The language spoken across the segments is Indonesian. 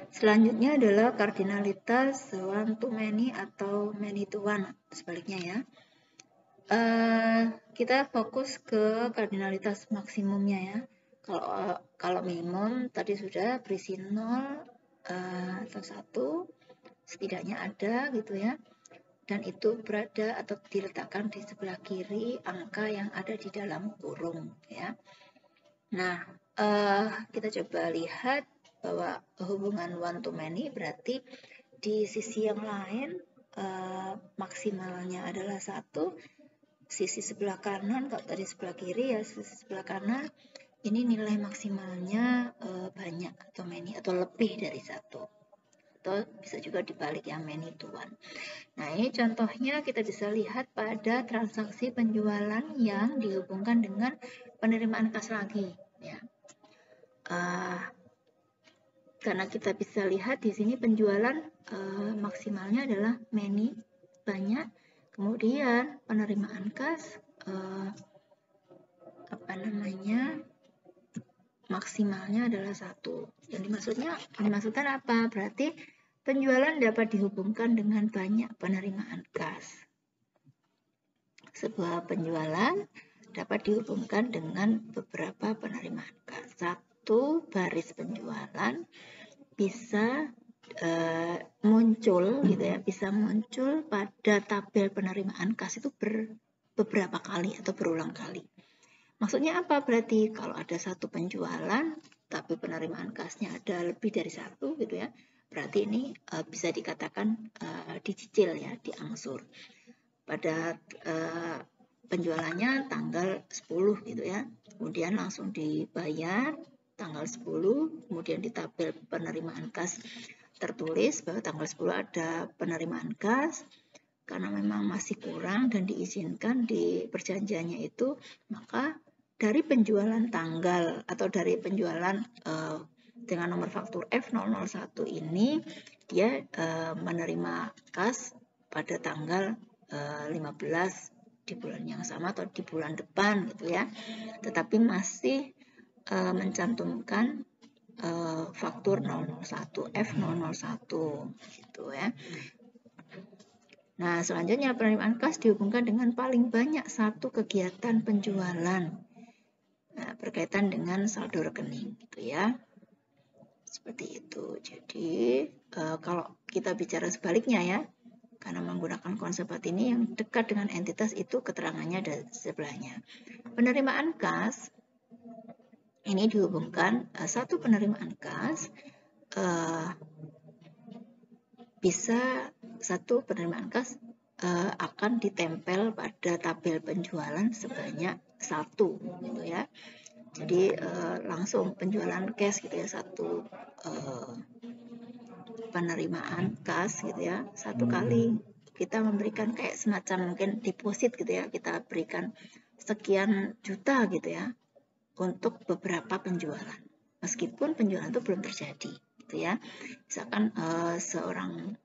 Selanjutnya adalah kardinalitas one to many atau many to one, sebaliknya ya. Kita fokus ke kardinalitas maksimumnya ya. Kalau minimum tadi sudah berisi 0 atau 1, setidaknya ada gitu ya. Dan itu berada atau diletakkan di sebelah kiri angka yang ada di dalam kurung ya. Nah, kita coba lihat bahwa hubungan one to many berarti di sisi yang lain maksimalnya adalah 1, sisi sebelah kanan, kalau tadi sebelah kiri ya sisi sebelah kanan, ini nilai maksimalnya banyak atau many atau lebih dari 1. Atau bisa juga dibalik yang many to one. Nah, ini contohnya kita bisa lihat pada transaksi penjualan yang dihubungkan dengan penerimaan kas lagi ya. Karena kita bisa lihat di sini penjualan maksimalnya adalah many, banyak. Kemudian penerimaan kas maksimalnya adalah 1. Yang dimaksudkan apa? Berarti penjualan dapat dihubungkan dengan banyak penerimaan kas. Sebuah penjualan dapat dihubungkan dengan beberapa penerimaan kas. Satu baris penjualan bisa muncul gitu ya, bisa muncul pada tabel penerimaan kas itu beberapa kali atau berulang kali. Maksudnya apa? Berarti kalau ada satu penjualan tapi penerimaan kasnya ada lebih dari 1 gitu ya, berarti ini bisa dikatakan dicicil ya, diangsur. Pada penjualannya tanggal 10 gitu ya, kemudian langsung dibayar tanggal 10, kemudian di tabel penerimaan kas tertulis bahwa tanggal 10 ada penerimaan kas. Karena memang masih kurang dan diizinkan di perjanjiannya itu, maka dari penjualan tanggal atau dari penjualan dengan nomor faktur F001 ini, dia menerima kas pada tanggal 15 di bulan yang sama atau di bulan depan gitu ya. Tetapi masih mencantumkan faktur 001 F001 gitu ya. Nah, selanjutnya penerimaan kas dihubungkan dengan paling banyak satu kegiatan penjualan. Nah, berkaitan dengan saldo rekening gitu ya. Seperti itu. Jadi, kalau kita bicara sebaliknya ya, karena menggunakan konsep ini yang dekat dengan entitas itu keterangannya ada sebelahnya. Penerimaan kas ini dihubungkan satu penerimaan kas bisa satu penerimaan kas akan ditempel pada tabel penjualan sebanyak 1 gitu ya. Jadi langsung penjualan cash gitu ya, satu penerimaan kas gitu ya, satu kali kita memberikan kayak semacam mungkin deposit gitu ya, kita berikan sekian juta gitu ya untuk beberapa penjualan, meskipun penjualan itu belum terjadi gitu ya. Misalkan seorang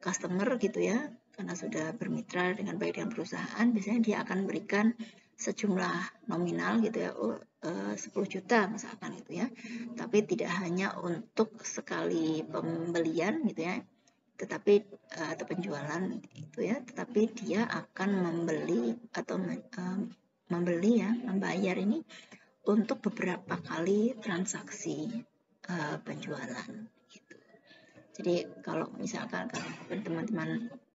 customer gitu ya, karena sudah bermitra dengan baik dengan perusahaan, biasanya dia akan berikan sejumlah nominal gitu ya, 10 juta misalkan gitu ya, tapi tidak hanya untuk sekali pembelian gitu ya, tetapi atau penjualan itu ya, tetapi dia akan membeli atau membayar ini untuk beberapa kali transaksi penjualan gitu. Jadi kalau misalkan teman-teman